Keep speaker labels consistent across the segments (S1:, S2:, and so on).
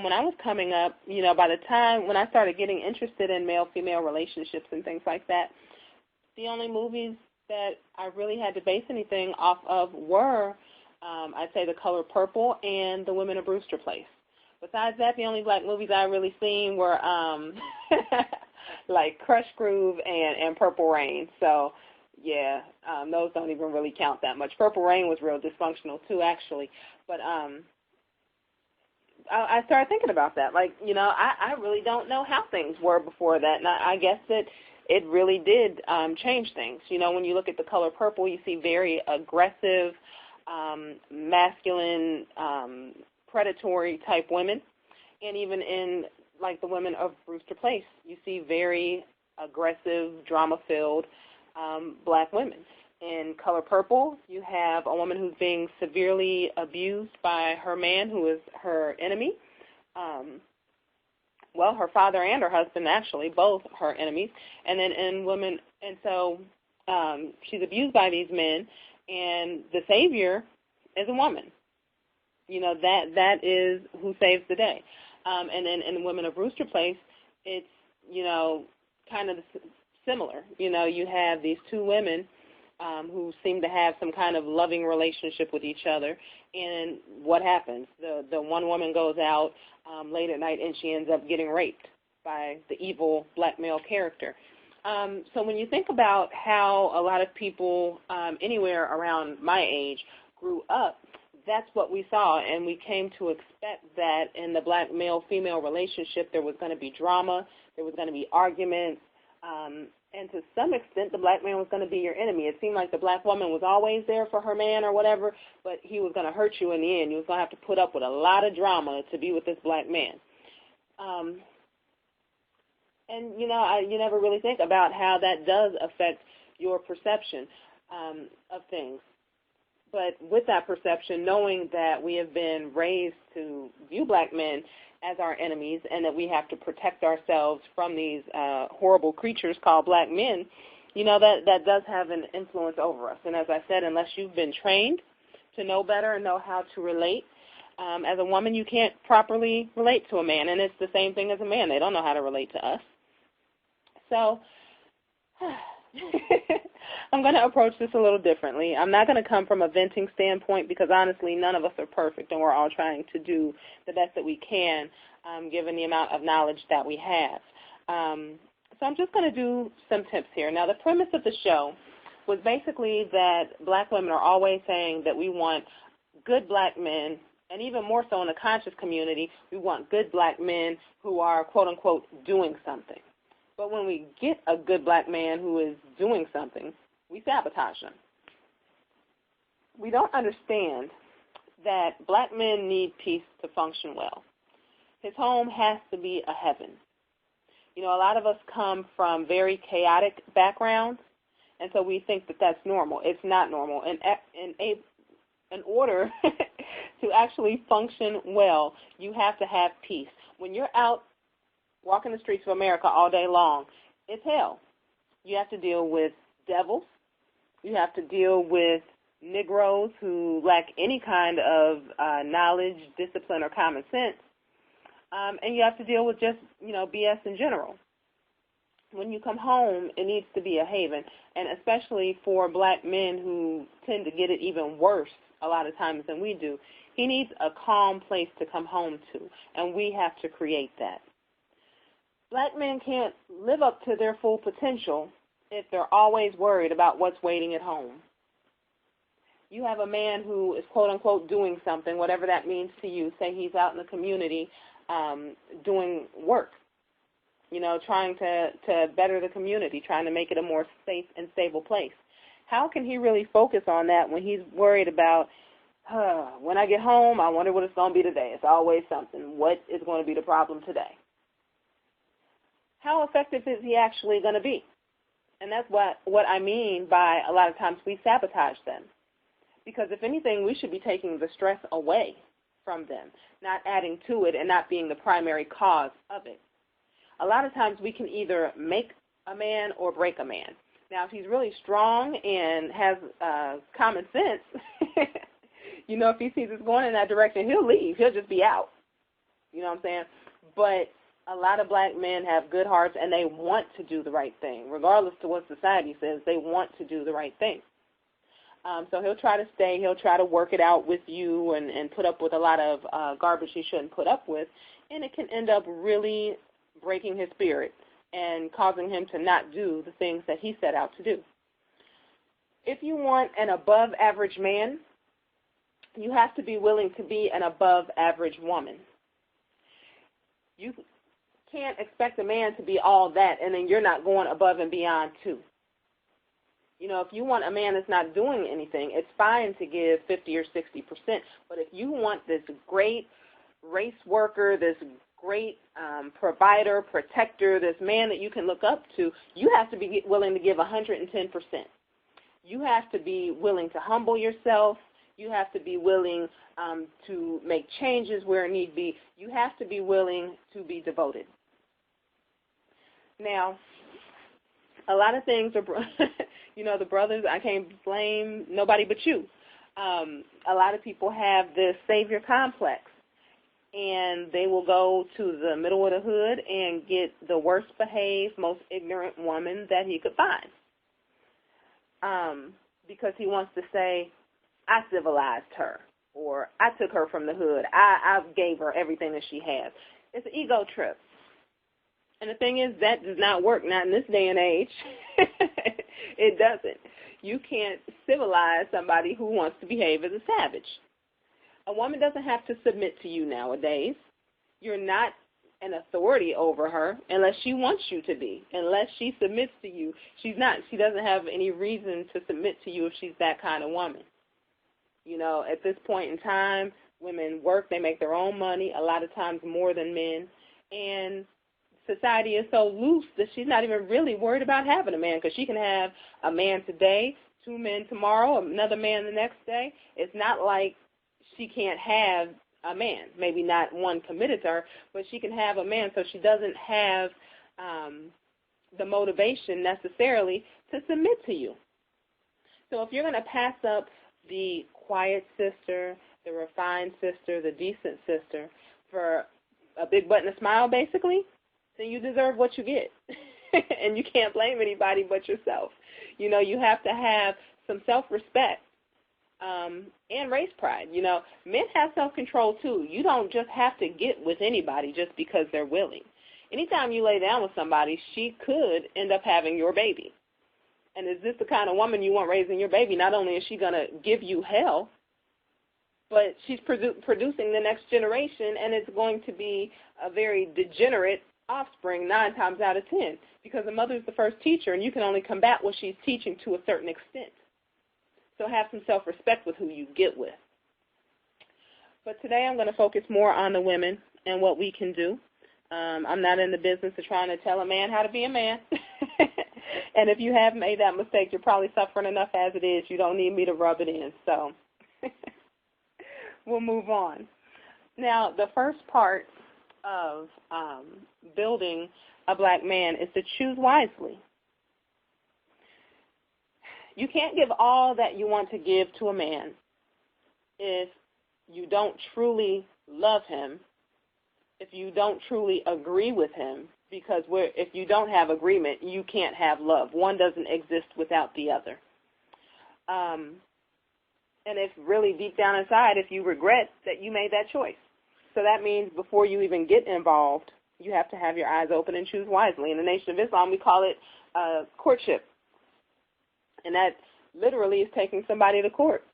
S1: when I was coming up, by the time when I started getting interested in male-female relationships and things like that, the only movies that I really had to base anything off of were, I'd say, The Color Purple and The Women of Brewster Place. Besides that, the only black movies I really seen were like Crush Groove and Purple Rain. So, yeah, those don't even really count that much. Purple Rain was real dysfunctional too, actually. But I started thinking about that. Like, I really don't know how things were before that, and I guess that it really did change things. When you look at The Color Purple, you see very aggressive, masculine, predatory type women, and even in like The Women of Brewster Place, you see very aggressive, drama-filled black women. In Color Purple, you have a woman who's being severely abused by her man, who is her enemy. Well, her father and her husband, actually, both her enemies. And then in Women, and so she's abused by these men, and the savior is a woman. That is who saves the day. And then in Women of Brewster Place, it's, kind of similar. You have these two women who seem to have some kind of loving relationship with each other. And what happens? The one woman goes out late at night and she ends up getting raped by the evil black male character. So when you think about how a lot of people anywhere around my age grew up, that's what we saw, and we came to expect that in the black male-female relationship there was going to be drama, there was going to be arguments, and to some extent the black man was going to be your enemy. It seemed like the black woman was always there for her man or whatever, but he was going to hurt you in the end. You was going to have to put up with a lot of drama to be with this black man. And, you never really think about how that does affect your perception of things. But with that perception, knowing that we have been raised to view black men as our enemies and that we have to protect ourselves from these horrible creatures called black men, that does have an influence over us. And as I said, unless you've been trained to know better and know how to relate, as a woman, you can't properly relate to a man. And it's the same thing as a man. They don't know how to relate to us. So I'm going to approach this a little differently. I'm not going to come from a venting standpoint because, honestly, none of us are perfect, and we're all trying to do the best that we can given the amount of knowledge that we have. So I'm just going to do some tips here. Now, the premise of the show was basically that black women are always saying that we want good black men, and even more so in the conscious community, we want good black men who are, quote-unquote, doing something. But when we get a good black man who is doing something, we sabotage them. We don't understand that black men need peace to function well. His home has to be a heaven. A lot of us come from very chaotic backgrounds, and so we think that that's normal. It's not normal. In order to actually function well, you have to have peace. When you're out walking the streets of America all day long, it's hell. You have to deal with devils. You have to deal with Negroes who lack any kind of knowledge, discipline, or common sense. And you have to deal with just, BS in general. When you come home, it needs to be a haven, and especially for black men who tend to get it even worse a lot of times than we do. He needs a calm place to come home to, and we have to create that. Black men can't live up to their full potential if they're always worried about what's waiting at home. You have a man who is, quote-unquote, doing something, whatever that means to you. Say he's out in the community doing work, trying to better the community, trying to make it a more safe and stable place. How can he really focus on that when he's worried about, when I get home, I wonder what it's going to be today. It's always something. What is going to be the problem today? How effective is he actually going to be? And that's what I mean by a lot of times we sabotage them. Because if anything, we should be taking the stress away from them, not adding to it and not being the primary cause of it. A lot of times we can either make a man or break a man. Now, if he's really strong and has common sense, if he sees it's going in that direction, he'll leave. He'll just be out. You know what I'm saying? But a lot of black men have good hearts, and they want to do the right thing. Regardless to what society says, they want to do the right thing. So he'll try to stay. He'll try to work it out with you and put up with a lot of garbage he shouldn't put up with, and it can end up really breaking his spirit and causing him to not do the things that he set out to do. If you want an above-average man, you have to be willing to be an above-average woman. You can't expect a man to be all that, and then you're not going above and beyond too. You know, if you want a man that's not doing anything, it's fine to give 50 or 60%. But if you want this great race worker, this great provider, protector, this man that you can look up to, you have to be willing to give 110%. You have to be willing to humble yourself. You have to be willing to make changes where it need be. You have to be willing to be devoted. Now, a lot of things are, you know, the brothers, I can't blame nobody but you. A lot of people have this savior complex, and they will go to the middle of the hood and get the worst behaved, most ignorant woman that he could find. Because he wants to say, I civilized her, or I took her from the hood. I gave her everything that she has. It's an ego trip. And the thing is, that does not work, not in this day and age. It doesn't. You can't civilize somebody who wants to behave as a savage. A woman doesn't have to submit to you nowadays. You're not an authority over her unless she wants you to be. Unless she submits to you, she's not. She doesn't have any reason to submit to you if she's that kind of woman. You know, at this point in time, women work, they make their own money, a lot of times more than men, and society is so loose that she's not even really worried about having a man, because she can have a man today, 2 men tomorrow, another man the next day. It's not like she can't have a man, maybe not one committed to her, but she can have a man, so she doesn't have the motivation necessarily to submit to you. So if you're going to pass up the quiet sister, the refined sister, the decent sister for a big butt and a smile, basically, then you deserve what you get. And you can't blame anybody but yourself. You know, you have to have some self-respect and race pride. You know, men have self-control too. You don't just have to get with anybody just because they're willing. Anytime you lay down with somebody, she could end up having your baby. And is this the kind of woman you want raising your baby? Not only is she going to give you hell, but she's producing the next generation, and it's going to be a very degenerate offspring 9 times out of 10, because the mother is the first teacher, and you can only combat what she's teaching to a certain extent. So have some self-respect with who you get with. But today I'm going to focus more on the women and what we can do. I'm not in the business of trying to tell a man how to be a man. And if you have made that mistake, you're probably suffering enough as it is. You don't need me to rub it in. So we'll move on. Now, the first part of building a black man is to choose wisely. You can't give all that you want to give to a man if you don't truly love him, if you don't truly agree with him, because if you don't have agreement, you can't have love. One doesn't exist without the other. And if really deep down inside, if you regret that you made that choice. So that means before you even get involved, you have to have your eyes open and choose wisely. In the Nation of Islam, we call it courtship. And that literally is taking somebody to court.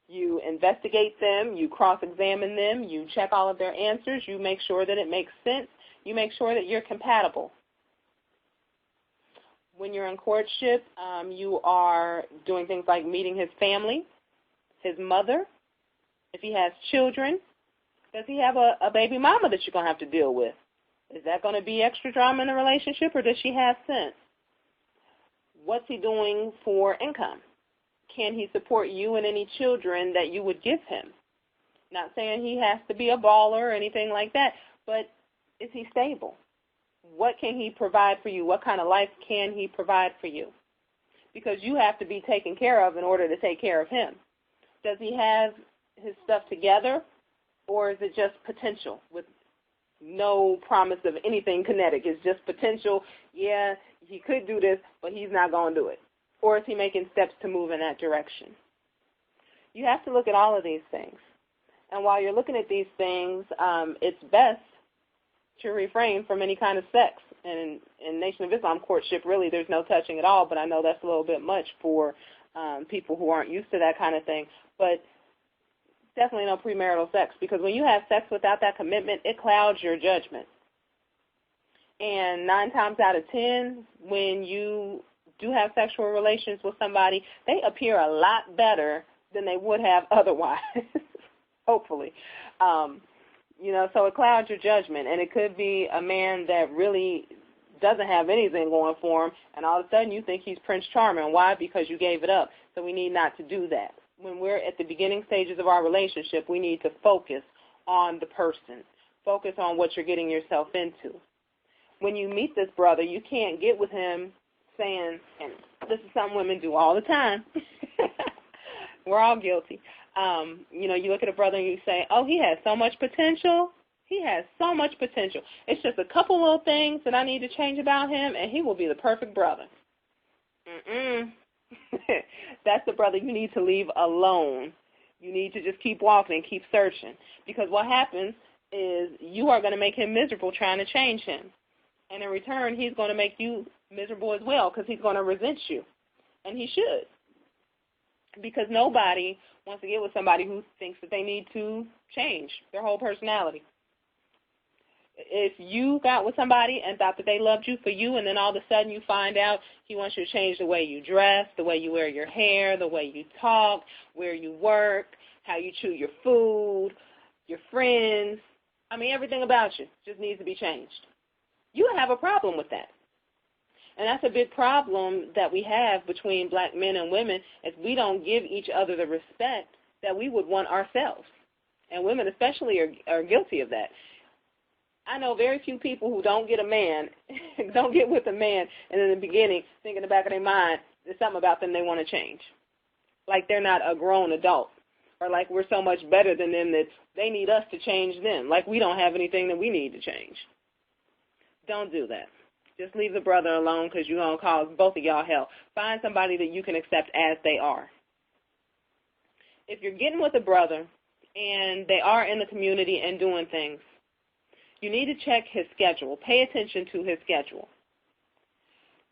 S1: You investigate them, you cross-examine them, you check all of their answers, you make sure that it makes sense, you make sure that you're compatible. When you're in courtship, you are doing things like meeting his family, his mother. If he has children, does he have a baby mama that you're going to have to deal with? Is that going to be extra drama in the relationship, or does she have sense? What's he doing for income? Can he support you and any children that you would give him? Not saying he has to be a baller or anything like that, but is he stable? What can he provide for you? What kind of life can he provide for you? Because you have to be taken care of in order to take care of him. Does he have his stuff together? Or is it just potential with no promise of anything kinetic? It's just potential. Yeah, he could do this, but he's not going to do it. Or is he making steps to move in that direction? You have to look at all of these things. And while you're looking at these things, it's best to refrain from any kind of sex. And in Nation of Islam courtship, really, there's no touching at all, but I know that's a little bit much for people who aren't used to that kind of thing. But definitely no premarital sex, because when you have sex without that commitment, it clouds your judgment. And 9 times out of 10, when you do have sexual relations with somebody, they appear a lot better than they would have otherwise, hopefully. So it clouds your judgment, and it could be a man that really doesn't have anything going for him, and all of a sudden you think he's Prince Charming. Why? Because you gave it up. So we need not to do that. When we're at the beginning stages of our relationship, we need to focus on the person. Focus on what you're getting yourself into. When you meet this brother, you can't get with him saying, and this is something women do all the time. We're all guilty. You look at a brother and you say, oh, he has so much potential. He has so much potential. It's just a couple little things that I need to change about him, and he will be the perfect brother. That's the brother you need to leave alone. You need to just keep walking and keep searching, because what happens is you are going to make him miserable trying to change him. And in return, he's going to make you miserable as well, because he's going to resent you. And he should. Because nobody wants to get with somebody who thinks that they need to change their whole personality. If you got with somebody and thought that they loved you for you, and then all of a sudden you find out he wants you to change the way you dress, the way you wear your hair, the way you talk, where you work, how you chew your food, your friends, everything about you just needs to be changed. You have a problem with that. And that's a big problem that we have between black men and women, is we don't give each other the respect that we would want ourselves. And women especially are guilty of that. I know very few people who don't get with a man, and in the beginning think in the back of their mind there's something about them they want to change. Like they're not a grown adult, or like we're so much better than them that they need us to change them, like we don't have anything that we need to change. Don't do that. Just leave the brother alone, because you're going to cause both of y'all hell. Find somebody that you can accept as they are. If you're getting with a brother and they are in the community and doing things, you need to check his schedule. Pay attention to his schedule.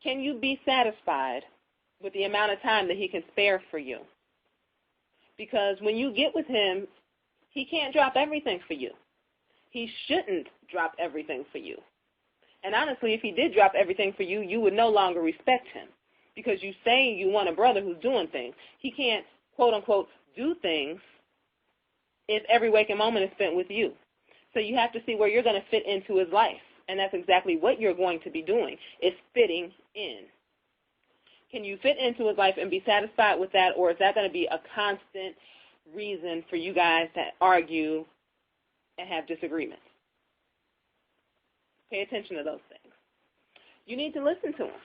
S1: Can you be satisfied with the amount of time that he can spare for you? Because when you get with him, he can't drop everything for you. He shouldn't drop everything for you. And honestly, if he did drop everything for you, you would no longer respect him, because you say you want a brother who's doing things. He can't, quote unquote, do things if every waking moment is spent with you. So you have to see where you're going to fit into his life. And that's exactly what you're going to be doing, is fitting in. Can you fit into his life and be satisfied with that, or is that going to be a constant reason for you guys to argue and have disagreements? Pay attention to those things. You need to listen to him.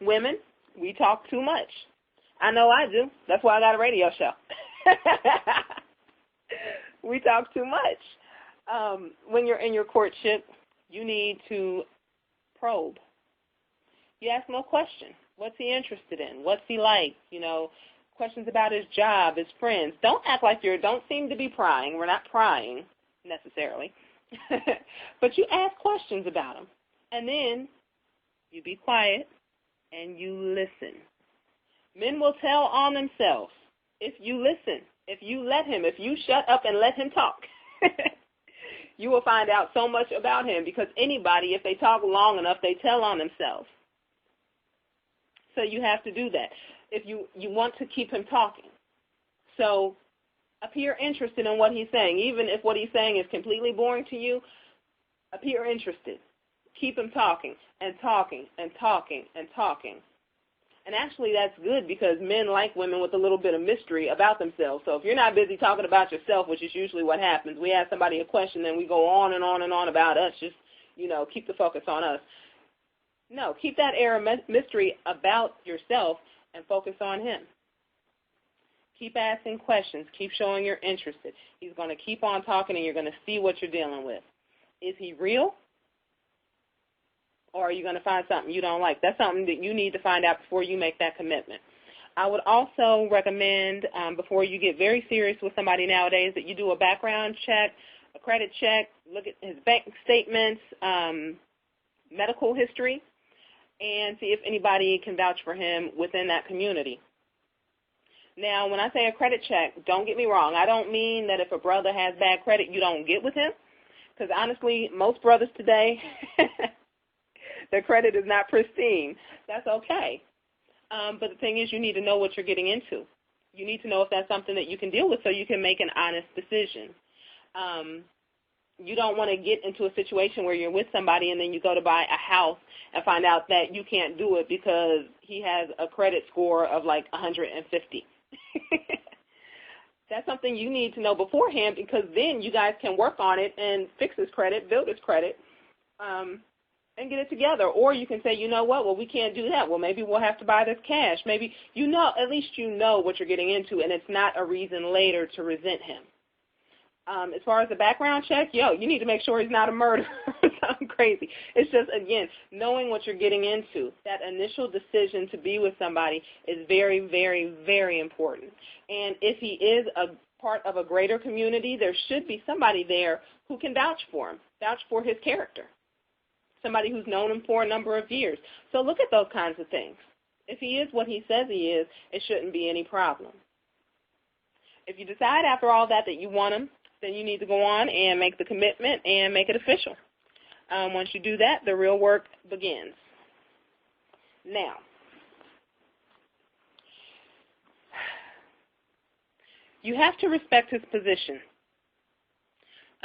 S1: Women, we talk too much. I know I do. That's why I got a radio show. We talk too much. When you're in your courtship, you need to probe. You ask him a question. What's he interested in? What's he like? Questions about his job, his friends. Don't act like don't seem to be prying. We're not prying necessarily. But you ask questions about him. And then you be quiet and you listen. Men will tell on themselves if you listen, if you let him, if you shut up and let him talk. You will find out so much about him, because anybody, if they talk long enough, they tell on themselves. So you have to do that if you want to keep him talking. So appear interested in what he's saying. Even if what he's saying is completely boring to you, appear interested. Keep him talking and talking and talking and talking. And actually that's good, because men like women with a little bit of mystery about themselves. So if you're not busy talking about yourself, which is usually what happens, we ask somebody a question and we go on and on and on about us, just, keep the focus on us. No, keep that air of mystery about yourself and focus on him. Keep asking questions. Keep showing you're interested. He's going to keep on talking, and you're going to see what you're dealing with. Is he real? Or are you going to find something you don't like? That's something that you need to find out before you make that commitment. I would also recommend, before you get very serious with somebody nowadays, that you do a background check, a credit check, look at his bank statements, medical history, and see if anybody can vouch for him within that community. Now, when I say a credit check, don't get me wrong. I don't mean that if a brother has bad credit, you don't get with him. Because honestly, most brothers today, their credit is not pristine. That's okay. But the thing is, you need to know what you're getting into. You need to know if that's something that you can deal with so you can make an honest decision. You don't want to get into a situation where you're with somebody and then you go to buy a house and find out that you can't do it because he has a credit score of like 150. That's something you need to know beforehand, because then you guys can work on it and fix his credit, build his credit, and get it together. Or you can say, you know what, well, we can't do that. Well, maybe we'll have to buy this cash. Maybe, at least you know what you're getting into, and it's not a reason later to resent him. As far as the background check, you need to make sure he's not a murderer or something crazy. It's just, again, knowing what you're getting into. That initial decision to be with somebody is very, very, very important. And if he is a part of a greater community, there should be somebody there who can vouch for him, vouch for his character, somebody who's known him for a number of years. So look at those kinds of things. If he is what he says he is, it shouldn't be any problem. If you decide after all that you want him, then you need to go on and make the commitment and make it official. Once you do that, the real work begins. Now, you have to respect his position.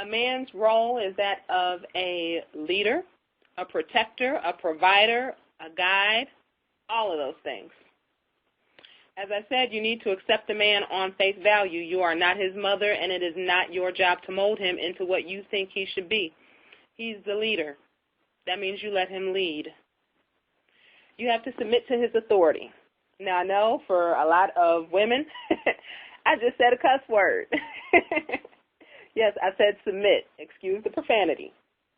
S1: A man's role is that of a leader, a protector, a provider, a guide, all of those things. As I said, you need to accept the man on face value. You are not his mother, and it is not your job to mold him into what you think he should be. He's the leader. That means you let him lead. You have to submit to his authority. Now, I know for a lot of women, I just said a cuss word. Yes, I said submit. Excuse the profanity.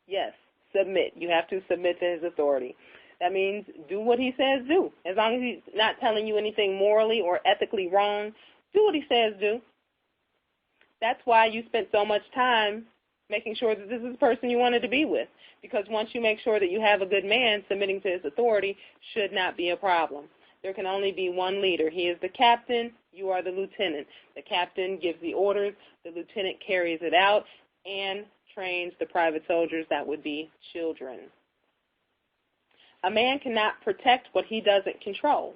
S1: Yes, submit. You have to submit to his authority. That means do what he says do. As long as he's not telling you anything morally or ethically wrong, do what he says do. That's why you spent so much time making sure that this is the person you wanted to be with. Because once you make sure that you have a good man, submitting to his authority should not be a problem. There can only be one leader. He is the captain. You are the lieutenant. The captain gives the orders. The lieutenant carries it out and trains the private soldiers, that would be children. A man cannot protect what he doesn't control.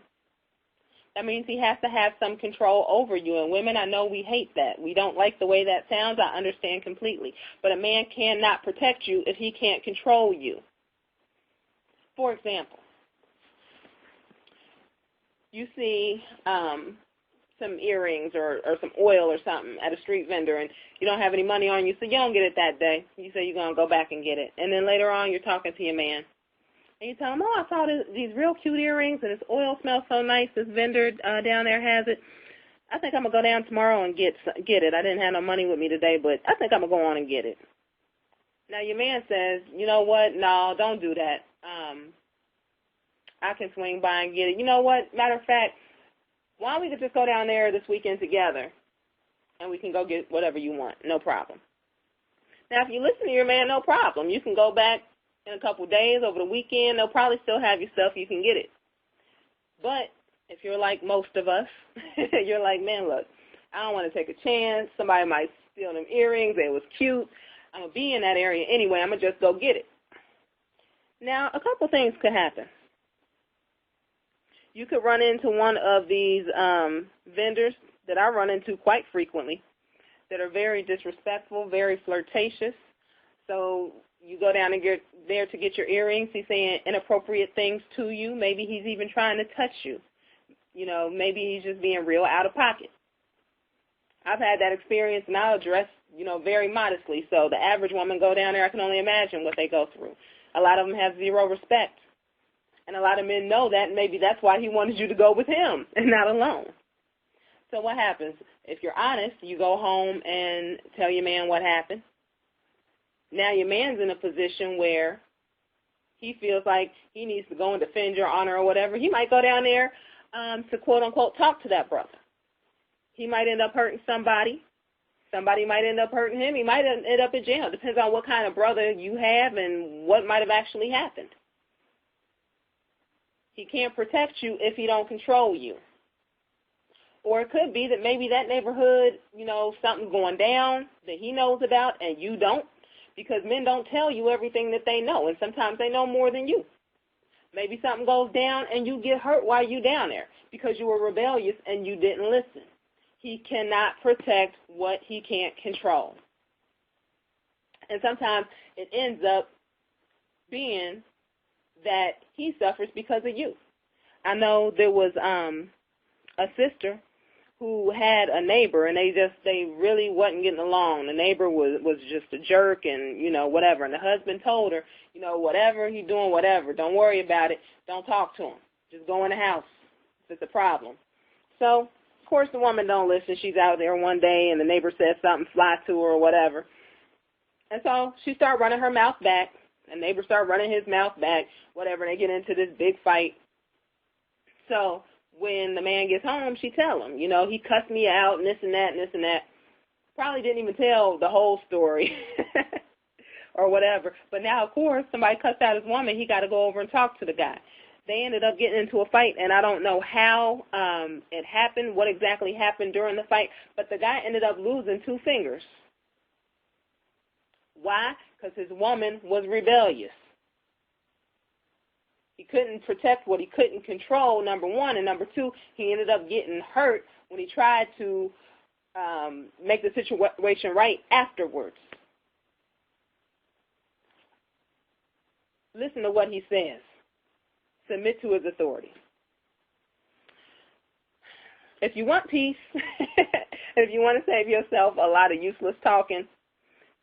S1: That means he has to have some control over you. And women, I know we hate that. We don't like the way that sounds. I understand completely. But a man cannot protect you if he can't control you. For example, you see some earrings or some oil or something at a street vendor, and you don't have any money on you, so you don't get it that day. You say you're going to go back and get it. And then later on, you're talking to your man. And you tell him, I saw these real cute earrings, and this oil smells so nice. This vendor down there has it. I think I'm going to go down tomorrow and get it. I didn't have no money with me today, but I think I'm going to go on and get it. Now, your man says, you know what? No, don't do that. I can swing by and get it. You know what? Matter of fact, why don't we just go down there this weekend together, and we can go get whatever you want. No problem. Now, if you listen to your man, no problem. You can go back in a couple days, over the weekend. They'll probably still have your stuff. You can get it. But if you're like most of us, you're like, man, look, I don't want to take a chance. Somebody might steal them earrings. They was cute. I'm going to be in that area anyway. I'm going to just go get it. Now, a couple things could happen. You could run into one of these vendors that I run into quite frequently that are very disrespectful, very flirtatious. So you go down and get there to get your earrings. He's saying inappropriate things to you. Maybe he's even trying to touch you. You know, maybe he's just being real out of pocket. I've had that experience, and I'll dress, very modestly. So the average woman go down there, I can only imagine what they go through. A lot of them have zero respect. And a lot of men know that, and maybe that's why he wanted you to go with him and not alone. So what happens? If you're honest, you go home and tell your man what happened. Now your man's in a position where he feels like he needs to go and defend your honor or whatever. He might go down there to quote-unquote talk to that brother. He might end up hurting somebody. Somebody might end up hurting him. He might end up in jail. It depends on what kind of brother you have and what might have actually happened. He can't protect you if he don't control you. Or it could be that maybe that neighborhood, something's going down that he knows about and you don't, because men don't tell you everything that they know, and sometimes they know more than you. Maybe something goes down and you get hurt while you're down there because you were rebellious and you didn't listen. He cannot protect what he can't control. And sometimes it ends up being that he suffers because of you. I know there was a sister who had a neighbor, and they really wasn't getting along. The neighbor was just a jerk and, whatever. And the husband told her, whatever he's doing, whatever. Don't worry about it. Don't talk to him. Just go in the house if it's a problem. So, of course, the woman don't listen. She's out there one day, and the neighbor says something, fly to her or whatever. And so she started running her mouth back, and the neighbor started running his mouth back, whatever, and they get into this big fight. So when the man gets home, she tell him, he cussed me out and this and that and this and that. Probably didn't even tell the whole story or whatever. But now, of course, somebody cussed out his woman. He got to go over and talk to the guy. They ended up getting into a fight, and I don't know how it happened, what exactly happened during the fight, but the guy ended up losing 2 fingers. Why? Because his woman was rebellious. He couldn't protect what he couldn't control, number one, and number 2, he ended up getting hurt when he tried to make the situation right afterwards. Listen to what he says. Submit to his authority. If you want peace, if you want to save yourself a lot of useless talking,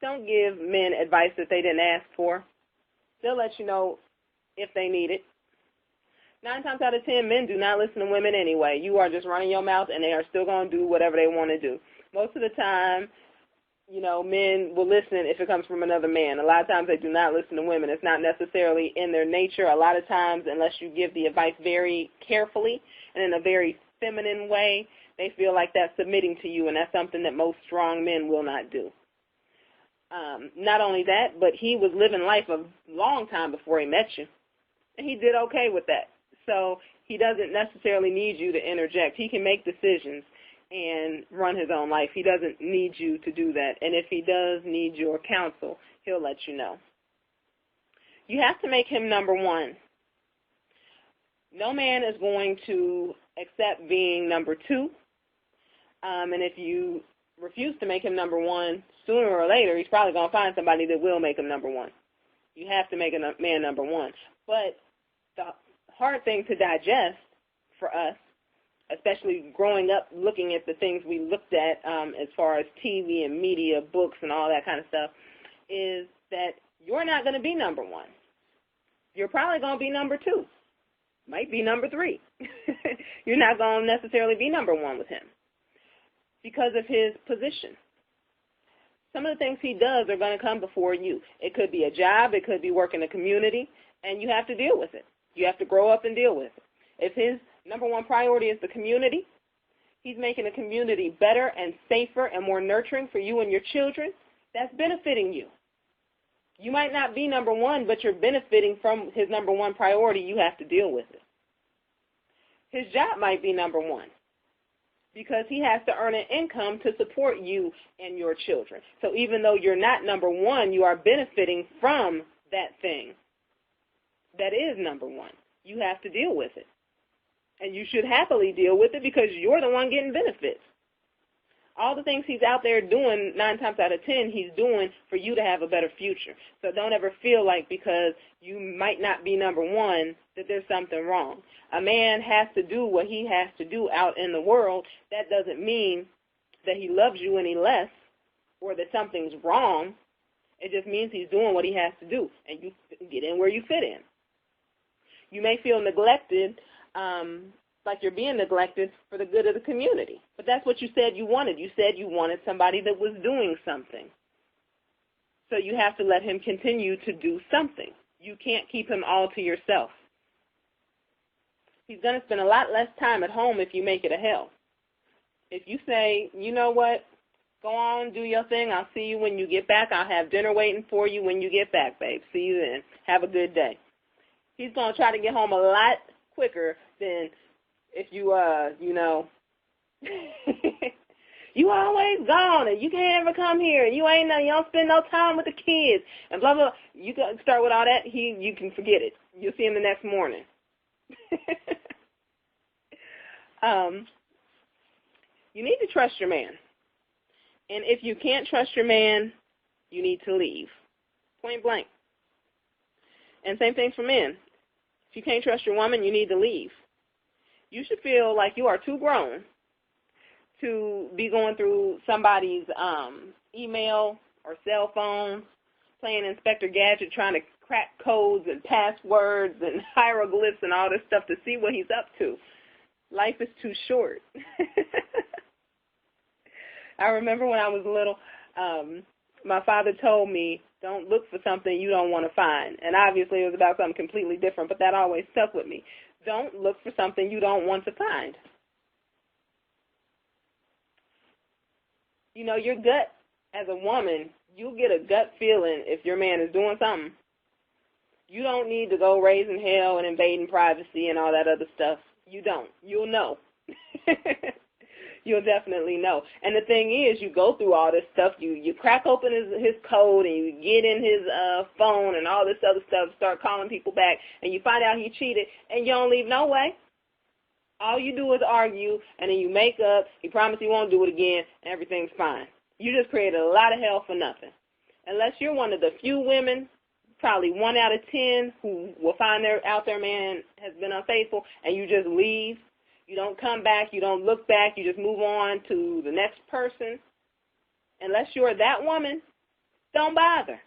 S1: don't give men advice that they didn't ask for. They'll let you know if they need it. 9 times out of 10, men do not listen to women anyway. You are just running your mouth, and they are still going to do whatever they want to do. Most of the time, men will listen if it comes from another man. A lot of times they do not listen to women. It's not necessarily in their nature. A lot of times, unless you give the advice very carefully and in a very feminine way, they feel like that's submitting to you, and that's something that most strong men will not do. Not only that, but he was living life a long time before he met you, and he did okay with that. So he doesn't necessarily need you to interject. He can make decisions and run his own life. He doesn't need you to do that. And if he does need your counsel, he'll let you know. You have to make him number one. No man is going to accept being number 2. And if you refuse to make him number 1, sooner or later, he's probably going to find somebody that will make him number 1. You have to make a man number 1. But the hard thing to digest for us, especially growing up looking at the things we looked at as far as TV and media, books and all that kind of stuff, is that you're not going to be number 1. You're probably going to be number 2. Might be number 3. You're not going to necessarily be number 1 with him because of his position. Some of the things he does are going to come before you. It could be a job. It could be work in a community, and you have to deal with it. You have to grow up and deal with it. If his number 1 priority is the community, he's making the community better and safer and more nurturing for you and your children, that's benefiting you. You might not be number 1, but you're benefiting from his number 1 priority. You have to deal with it. His job might be number 1 because he has to earn an income to support you and your children. So even though you're not number 1, you are benefiting from that thing that is number 1. You have to deal with it. And you should happily deal with it because you're the one getting benefits. All the things he's out there doing, 9 times out of 10, he's doing for you to have a better future. So don't ever feel like because you might not be number 1 that there's something wrong. A man has to do what he has to do out in the world. That doesn't mean that he loves you any less or that something's wrong. It just means he's doing what he has to do, and you get in where you fit in. You may feel neglected like you're being neglected for the good of the community. But that's what you said you wanted. You said you wanted somebody that was doing something. So you have to let him continue to do something. You can't keep him all to yourself. He's going to spend a lot less time at home if you make it a hell. If you say, you know what, go on, do your thing. I'll see you when you get back. I'll have dinner waiting for you when you get back, babe. See you then. Have a good day. He's going to try to get home a lot quicker than if you, you always gone and you can't ever come here and you don't spend no time with the kids and blah, blah. You can start with all that. You can forget it. You'll see him the next morning. You need to trust your man. And if you can't trust your man, you need to leave. Point blank. And same thing for men. If you can't trust your woman, you need to leave. You should feel like you are too grown to be going through somebody's email or cell phone, playing Inspector Gadget, trying to crack codes and passwords and hieroglyphs and all this stuff to see what he's up to. Life is too short. I remember when I was little, my father told me, don't look for something you don't want to find. And obviously it was about something completely different, but that always stuck with me. Don't look for something you don't want to find. You know, your gut, as a woman, you'll get a gut feeling if your man is doing something. You don't need to go raising hell and invading privacy and all that other stuff. You don't. You'll know. You'll definitely know. And the thing is, you go through all this stuff. You crack open his code and you get in his phone and all this other stuff, start calling people back, and you find out he cheated, and you don't leave no way. All you do is argue, and then you make up. He promised he won't do it again, and everything's fine. You just created a lot of hell for nothing. Unless you're one of the few women, probably 1 out of 10, who will find out their man has been unfaithful, and you just leave. You don't come back. You don't look back. You just move on to the next person. Unless you're that woman, don't bother.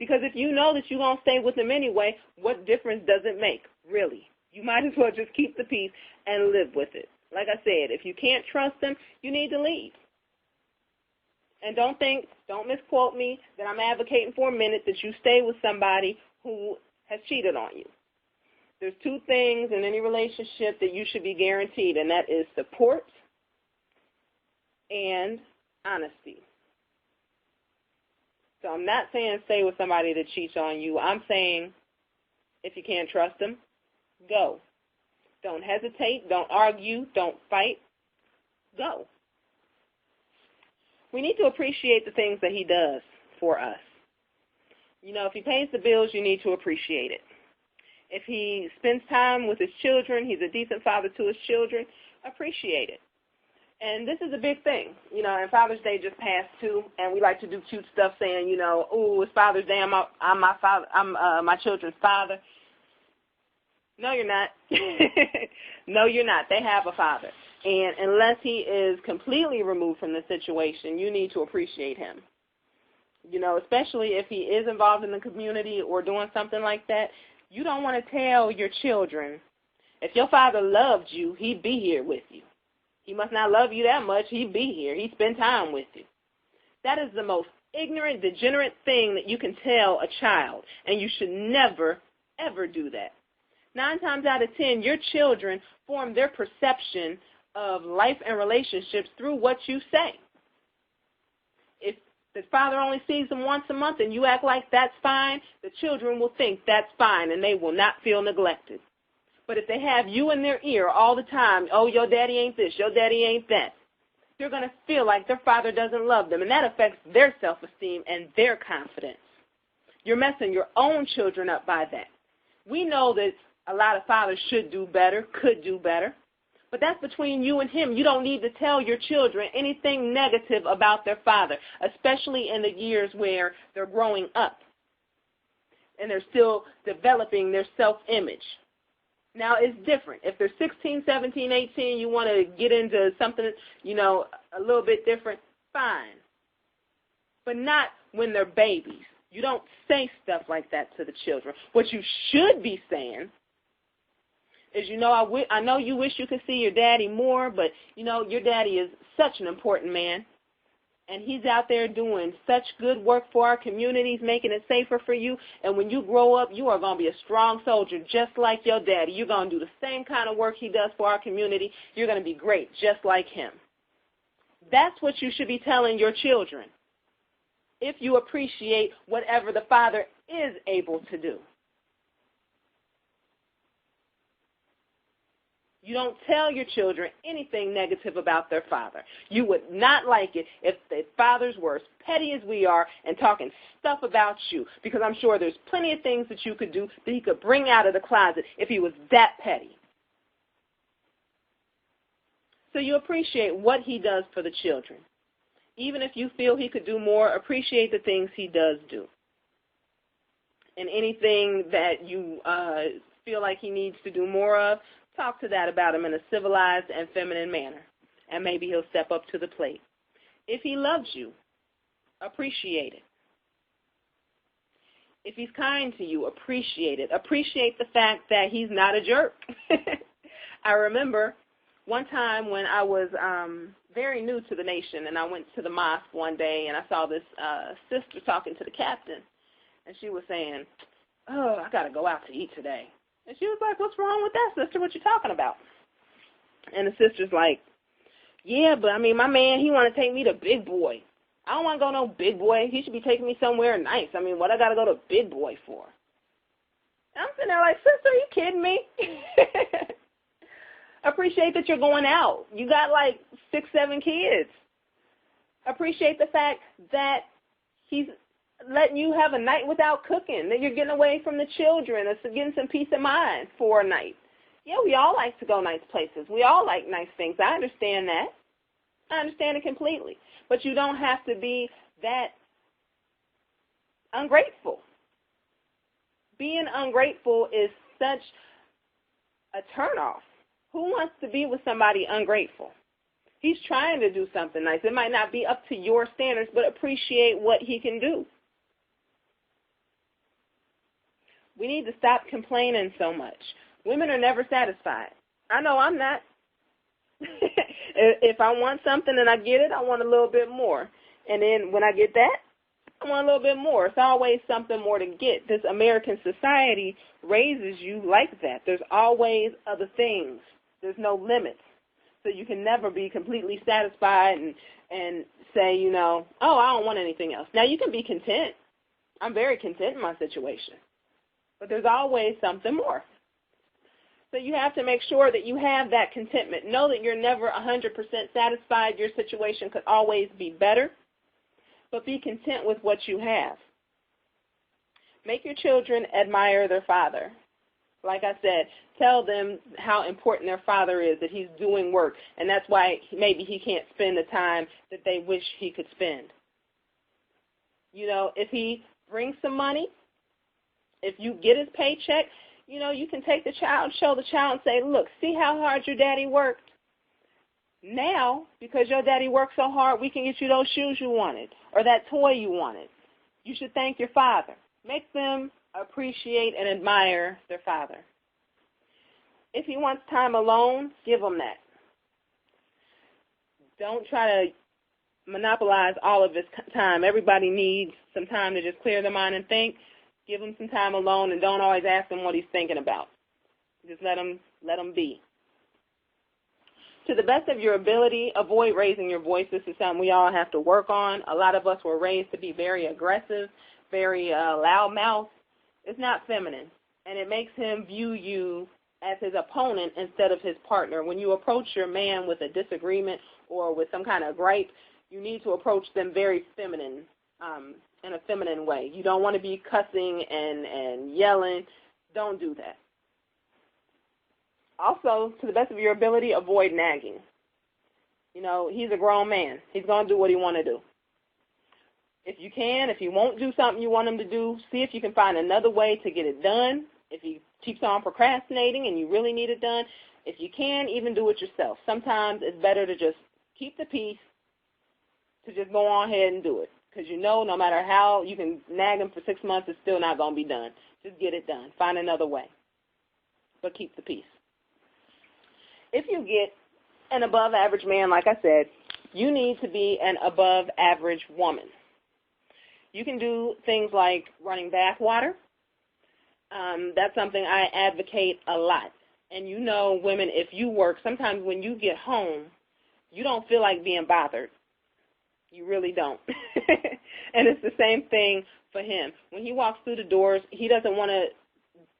S1: Because if you know that you're going to stay with him anyway, what difference does it make, really? You might as well just keep the peace and live with it. Like I said, if you can't trust them, you need to leave. And don't misquote me that I'm advocating for a minute that you stay with somebody who has cheated on you. There's 2 things in any relationship that you should be guaranteed, and that is support and honesty. So I'm not saying stay with somebody that cheats on you. I'm saying if you can't trust them, go. Don't hesitate. Don't argue. Don't fight. Go. We need to appreciate the things that he does for us. You know, if he pays the bills, you need to appreciate it. If he spends time with his children, he's a decent father to his children, appreciate it. And this is a big thing. You know, and Father's Day just passed too, and we like to do cute stuff saying, you know, ooh, it's Father's Day, I'm my father, I'm my children's father. No, you're not. No, you're not. They have a father. And unless he is completely removed from the situation, you need to appreciate him. You know, especially if he is involved in the community or doing something like that, you don't want to tell your children, if your father loved you, he'd be here with you. He must not love you that much. He'd be here. He'd spend time with you. That is the most ignorant, degenerate thing that you can tell a child, and you should never, ever do that. 9 times out of 10, your children form their perception of life and relationships through what you say. If the father only sees them once a month and you act like that's fine, the children will think that's fine and they will not feel neglected. But if they have you in their ear all the time, oh, your daddy ain't this, your daddy ain't that, they're going to feel like their father doesn't love them, and that affects their self-esteem and their confidence. You're messing your own children up by that. We know that a lot of fathers should do better, could do better, but that's between you and him. You don't need to tell your children anything negative about their father, especially in the years where they're growing up and they're still developing their self-image. Now, it's different. If they're 16, 17, 18, you want to get into something, you know, a little bit different, fine. But not when they're babies. You don't say stuff like that to the children. What you should be saying is, I know you wish you could see your daddy more, but, your daddy is such an important man. And he's out there doing such good work for our communities, making it safer for you. And when you grow up, you are going to be a strong soldier just like your daddy. You're going to do the same kind of work he does for our community. You're going to be great just like him. That's what you should be telling your children if you appreciate whatever the father is able to do. You don't tell your children anything negative about their father. You would not like it if the fathers were as petty as we are and talking stuff about you, because I'm sure there's plenty of things that you could do that he could bring out of the closet if he was that petty. So you appreciate what he does for the children. Even if you feel he could do more, appreciate the things he does do. And anything that you feel like he needs to do more of, talk to that about him in a civilized and feminine manner, and maybe he'll step up to the plate. If he loves you, appreciate it. If he's kind to you, appreciate it. Appreciate the fact that he's not a jerk. I remember one time when I was very new to the nation, and I went to the mosque one day, and I saw this sister talking to the captain, and she was saying, "Oh, I got to go out to eat today." And she was like, "What's wrong with that, sister? What you talking about?" And the sister's like, "Yeah, but, my man, he want to take me to Big Boy. I don't want to go no Big Boy. He should be taking me somewhere nice. What I got to go to Big Boy for?" And I'm sitting there like, "Sister, are you kidding me?" Appreciate that you're going out. You got like 6, 7 kids. Appreciate the fact that he's letting you have a night without cooking, that you're getting away from the children, and getting some peace of mind for a night. Yeah, we all like to go nice places. We all like nice things. I understand that. I understand it completely. But you don't have to be that ungrateful. Being ungrateful is such a turnoff. Who wants to be with somebody ungrateful? He's trying to do something nice. It might not be up to your standards, but appreciate what he can do. We need to stop complaining so much. Women are never satisfied. I know I'm not. If I want something and I get it, I want a little bit more. And then when I get that, I want a little bit more. It's always something more to get. This American society raises you like that. There's always other things. There's no limits. So you can never be completely satisfied and say, oh, I don't want anything else. Now, you can be content. I'm very content in my situation. But there's always something more. So you have to make sure that you have that contentment. Know that you're never 100% satisfied. Your situation could always be better. But be content with what you have. Make your children admire their father. Like I said, tell them how important their father is, that he's doing work, and that's why maybe he can't spend the time that they wish he could spend. If he brings some money, if you get his paycheck, you can take the child, show the child, and say, "Look, see how hard your daddy worked? Now, because your daddy worked so hard, we can get you those shoes you wanted or that toy you wanted. You should thank your father." Make them appreciate and admire their father. If he wants time alone, give him that. Don't try to monopolize all of his time. Everybody needs some time to just clear their mind and think. Give him some time alone, and don't always ask him what he's thinking about. Just let him be. To the best of your ability, avoid raising your voice. This is something we all have to work on. A lot of us were raised to be very aggressive, very loudmouth. It's not feminine, and it makes him view you as his opponent instead of his partner. When you approach your man with a disagreement or with some kind of gripe, you need to approach them very feminine, in a feminine way. You don't want to be cussing and yelling. Don't do that. Also, to the best of your ability, avoid nagging. He's a grown man. He's going to do what he want to do. If he won't do something you want him to do, see if you can find another way to get it done. If he keeps on procrastinating and you really need it done, if you can, even do it yourself. Sometimes it's better to just keep the peace, to just go on ahead and do it. Because no matter how you can nag him for 6 months, it's still not going to be done. Just get it done. Find another way. But keep the peace. if you get an above average man, like I said, you need to be an above average woman. You can do things like running bath water. That's something I advocate a lot. And you know, women, if you work, sometimes when you get home, you don't feel like being bothered. You really don't. And it's the same thing for him. When he walks through the doors, he doesn't want to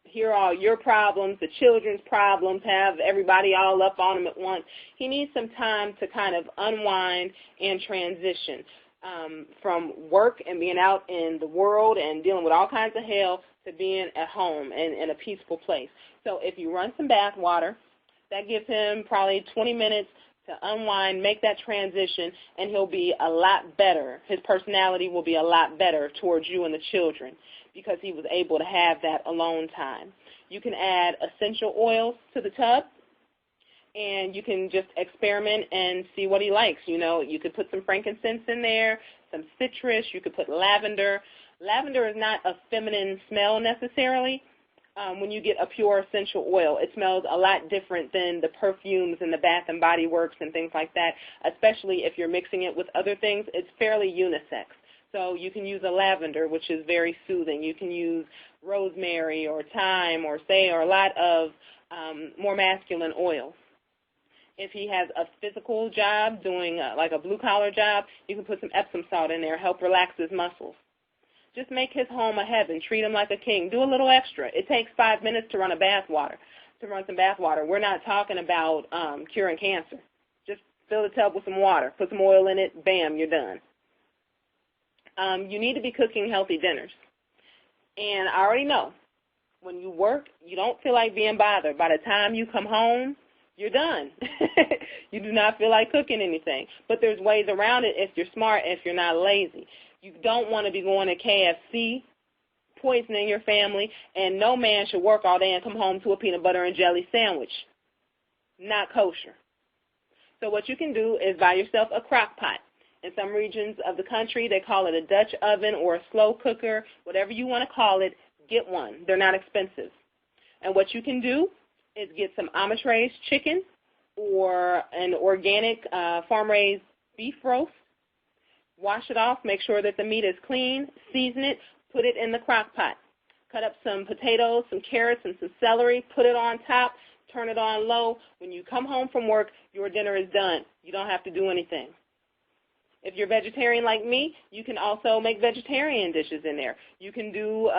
S1: hear all your problems, the children's problems, have everybody all up on him at once. He needs some time to kind of unwind and transition from work and being out in the world and dealing with all kinds of hell to being at home and in a peaceful place. So if you run some bath water, that gives him probably 20 minutes to unwind, make that transition, and he'll be a lot better. His personality will be a lot better towards you and the children because he was able to have that alone time. You can add essential oils to the tub, and you can just experiment and see what he likes. You know, you could put some frankincense in there, some citrus. You could put lavender. Lavender is not a feminine smell necessarily. When you get a pure essential oil, it smells a lot different than the perfumes and the Bath and Body Works and things like that, especially if you're mixing it with other things. It's fairly unisex. So you can use a lavender, which is very soothing. You can use rosemary or thyme or say or a lot of more masculine oils. If he has a physical job, doing like a blue-collar job, you can put some Epsom salt in there, help relax his muscles. Just make his home a heaven. Treat him like a king. Do a little extra. It takes 5 minutes to run some bath water. We're not talking about curing cancer. Just fill the tub with some water. Put some oil in it. Bam, you're done. You need to be cooking healthy dinners. And I already know, when you work, you don't feel like being bothered. By the time you come home, you're done. You do not feel like cooking anything. But there's ways around it if you're smart, if you're not lazy. You don't want to be going to KFC, poisoning your family, and no man should work all day and come home to a peanut butter and jelly sandwich. Not kosher. So what you can do is buy yourself a crock pot. In some regions of the country, they call it a Dutch oven or a slow cooker, whatever you want to call it, get one. They're not expensive. And what you can do is get some Amish-raised chicken or an organic farm-raised beef roast. Wash it off, make sure that the meat is clean, season it, put it in the crock pot. Cut up some potatoes, some carrots, and some celery, put it on top, turn it on low. When you come home from work, your dinner is done. You don't have to do anything. If you're vegetarian like me, you can also make vegetarian dishes in there. You can do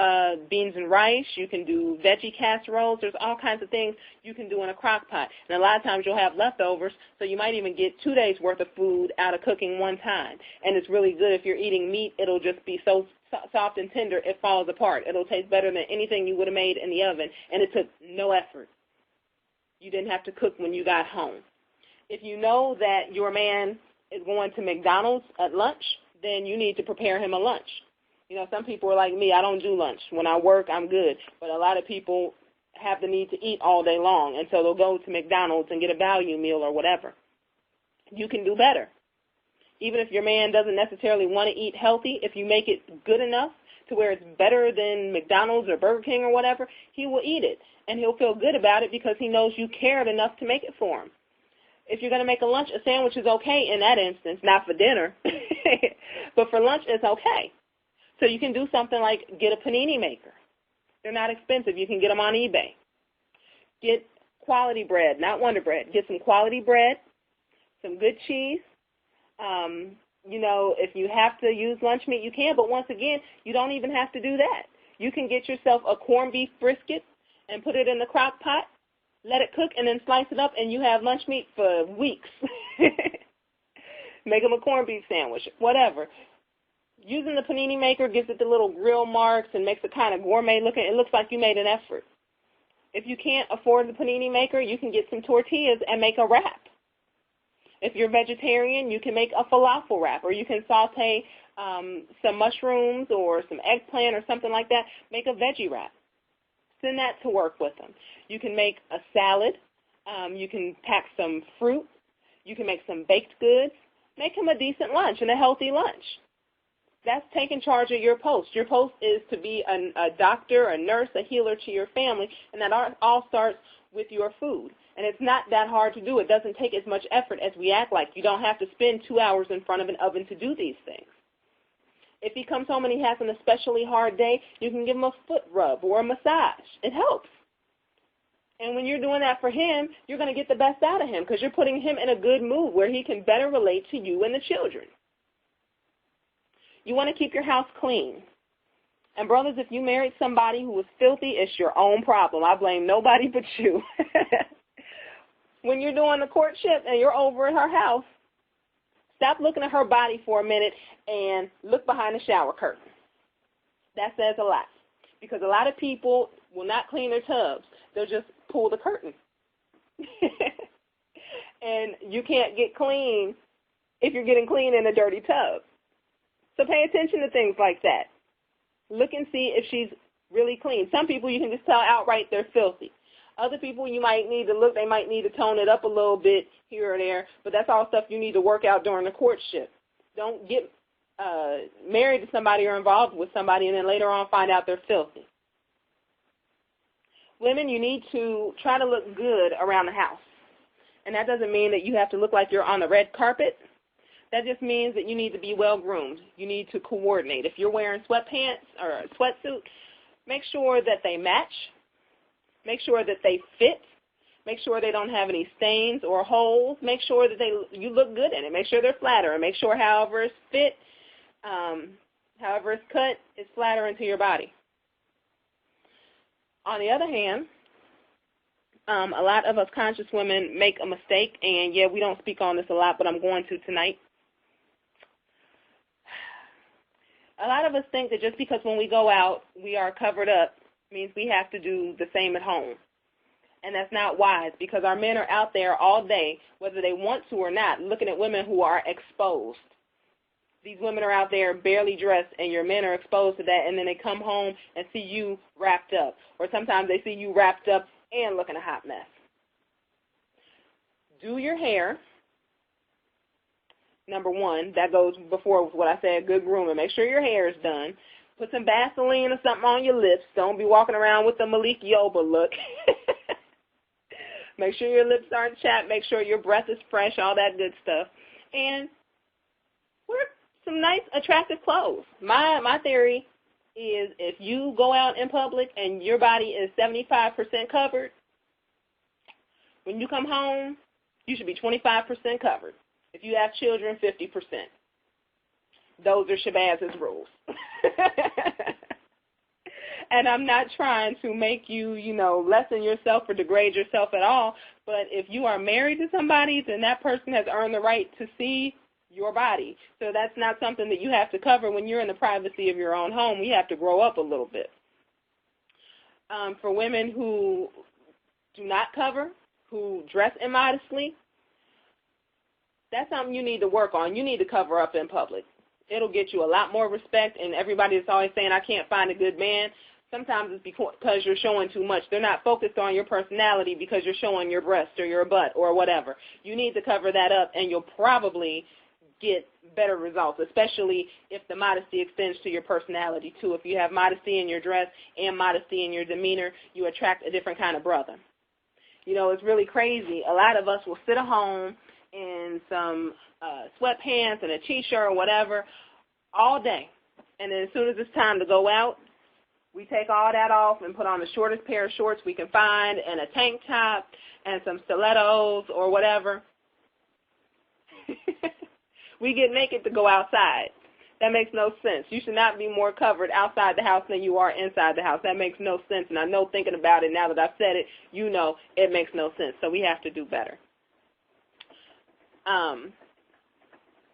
S1: beans and rice. You can do veggie casseroles. There's all kinds of things you can do in a crock pot. And a lot of times you'll have leftovers, so you might even get 2 days' worth of food out of cooking one time. And it's really good if you're eating meat. It'll just be so soft and tender it falls apart. It'll taste better than anything you would have made in the oven, and it took no effort. You didn't have to cook when you got home. If you know that your man is going to McDonald's at lunch, then you need to prepare him a lunch. You know, some people are like me. I don't do lunch. When I work, I'm good. But a lot of people have the need to eat all day long, and so they'll go to McDonald's and get a value meal or whatever. You can do better. Even if your man doesn't necessarily want to eat healthy, if you make it good enough to where it's better than McDonald's or Burger King or whatever, he will eat it, and he'll feel good about it because he knows you cared enough to make it for him. If you're going to make a lunch, a sandwich is okay in that instance, not for dinner. But for lunch, it's okay. So you can do something like get a panini maker. They're not expensive. You can get them on eBay. Get quality bread, not Wonder Bread. Get some quality bread, some good cheese. You know, if you have to use lunch meat, you can. But once again, you don't even have to do that. You can get yourself a corned beef brisket and put it in the crock pot. Let it cook, and then slice it up, and you have lunch meat for weeks. Make them a corned beef sandwich, whatever. Using the panini maker gives it the little grill marks and makes it kind of gourmet looking. It looks like you made an effort. If you can't afford the panini maker, you can get some tortillas and make a wrap. If you're vegetarian, you can make a falafel wrap, or you can saute some mushrooms or some eggplant or something like that. Make a veggie wrap. Send that to work with them. You can make a salad. You can pack some fruit. You can make some baked goods. Make him a decent lunch and a healthy lunch. That's taking charge of your post. Your post is to be a doctor, a nurse, a healer to your family, and that all starts with your food. And it's not that hard to do. It doesn't take as much effort as we act like. You don't have to spend 2 hours in front of an oven to do these things. If he comes home and he has an especially hard day, you can give him a foot rub or a massage. It helps. And when you're doing that for him, you're going to get the best out of him because you're putting him in a good mood where he can better relate to you and the children. You want to keep your house clean. And brothers, if you married somebody who was filthy, it's your own problem. I blame nobody but you. When you're doing the courtship and you're over at her house, stop looking at her body for a minute and look behind the shower curtain. That says a lot. Because a lot of people will not clean their tubs. They'll just pull the curtain. And you can't get clean if you're getting clean in a dirty tub. So pay attention to things like that. Look and see if she's really clean. Some people you can just tell outright they're filthy. Other people you might need to look, they might need to tone it up a little bit here or there, but that's all stuff you need to work out during the courtship. Don't get married to somebody or involved with somebody and then later on find out they're filthy. Women, you need to try to look good around the house. And that doesn't mean that you have to look like you're on the red carpet. That just means that you need to be well-groomed. You need to coordinate. If you're wearing sweatpants or a sweatsuit, make sure that they match. Make sure that they fit. Make sure they don't have any stains or holes. Make sure that you look good in it. Make sure they're flattering. Make sure however it's fit, however it's cut, it's flattering to your body. On the other hand, a lot of us conscious women make a mistake, and yeah, we don't speak on this a lot, but I'm going to tonight. A lot of us think that just because when we go out, we are covered up means we have to do the same at home. And that's not wise because our men are out there all day, whether they want to or not, looking at women who are exposed. These women are out there barely dressed, and your men are exposed to that, and then they come home and see you wrapped up. Or sometimes they see you wrapped up and looking a hot mess. Do your hair. Number one, that goes before what I said, good grooming. Make sure your hair is done. Put some Vaseline or something on your lips. Don't be walking around with the Malik Yoba look. Make sure your lips aren't chapped. Make sure your breath is fresh, all that good stuff. And wear some nice, attractive clothes. My theory is if you go out in public and your body is 75% covered, when you come home, you should be 25% covered. If you have children, 50%. Those are Shabazz's rules. And I'm not trying to make you, lessen yourself or degrade yourself at all, but if you are married to somebody, then that person has earned the right to see your body. So that's not something that you have to cover when you're in the privacy of your own home. We have to grow up a little bit. For women who do not cover, who dress immodestly, that's something you need to work on. You need to cover up in public. It'll get you a lot more respect, and everybody that's always saying, I can't find a good man, sometimes it's because you're showing too much. They're not focused on your personality because you're showing your breast or your butt or whatever. You need to cover that up, and you'll probably get better results, especially if the modesty extends to your personality, too. If you have modesty in your dress and modesty in your demeanor, you attract a different kind of brother. It's really crazy. A lot of us will sit at home in some sweatpants and a T-shirt or whatever all day. And then as soon as it's time to go out, we take all that off and put on the shortest pair of shorts we can find and a tank top and some stilettos or whatever. We get naked to go outside. That makes no sense. You should not be more covered outside the house than you are inside the house. That makes no sense. And I know thinking about it now that I've said it, it makes no sense. So we have to do better.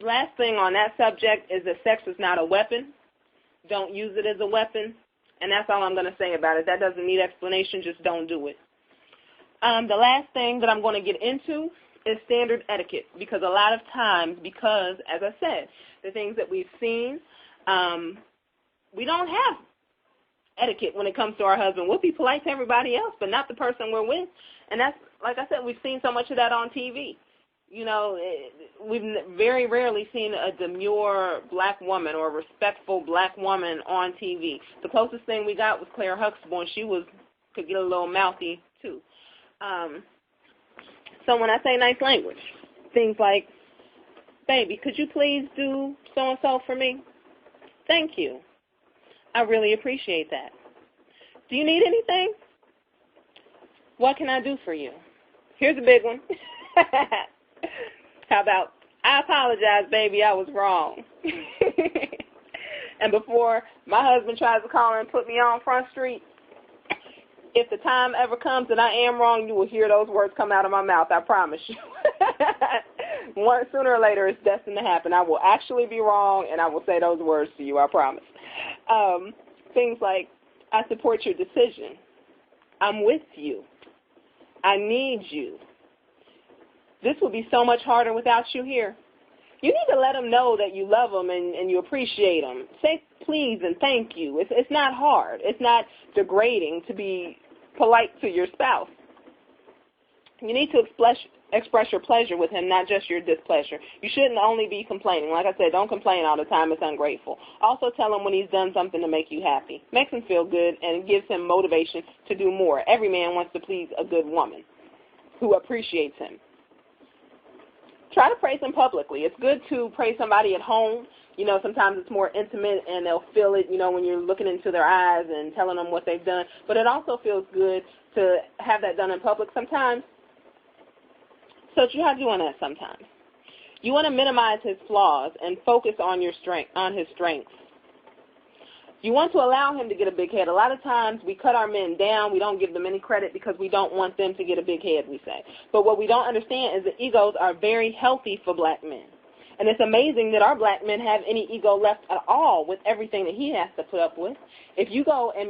S1: Last thing on that subject is that sex is not a weapon. Don't use it as a weapon. And that's all I'm going to say about it. That doesn't need explanation. Just don't do it. The last thing that I'm going to get into is standard etiquette. Because a lot of times, as I said, the things that we've seen, we don't have etiquette when it comes to our husband. We'll be polite to everybody else, but not the person we're with. And that's, like I said, we've seen so much of that on TV. You know, we've very rarely seen a demure black woman or a respectful black woman on TV. The closest thing we got was Claire Huxtable, and she could get a little mouthy too. So when I say nice language, things like, baby, could you please do so-and-so for me? Thank you. I really appreciate that. Do you need anything? What can I do for you? Here's a big one. How about, I apologize, baby, I was wrong. And before my husband tries to call and put me on Front Street, if the time ever comes that I am wrong, you will hear those words come out of my mouth, I promise you. Sooner or later, it's destined to happen. I will actually be wrong, and I will say those words to you, I promise. Things like, I support your decision. I'm with you. I need you. This would be so much harder without you here. You need to let them know that you love them and you appreciate them. Say please and thank you. It's not hard. It's not degrading to be polite to your spouse. You need to express your pleasure with him, not just your displeasure. You shouldn't only be complaining. Like I said, don't complain all the time. It's ungrateful. Also tell him when he's done something to make you happy. Makes him feel good and gives him motivation to do more. Every man wants to please a good woman who appreciates him. Try to praise him publicly. It's good to praise somebody at home. You know, sometimes it's more intimate and they'll feel it, you know, when you're looking into their eyes and telling them what they've done. But it also feels good to have that done in public sometimes. So you have to do that sometimes. You want to minimize his flaws and focus on his strengths. You want to allow him to get a big head. A lot of times we cut our men down. We don't give them any credit because we don't want them to get a big head, we say. But what we don't understand is that egos are very healthy for black men. And it's amazing that our black men have any ego left at all with everything that he has to put up with. If you go and meet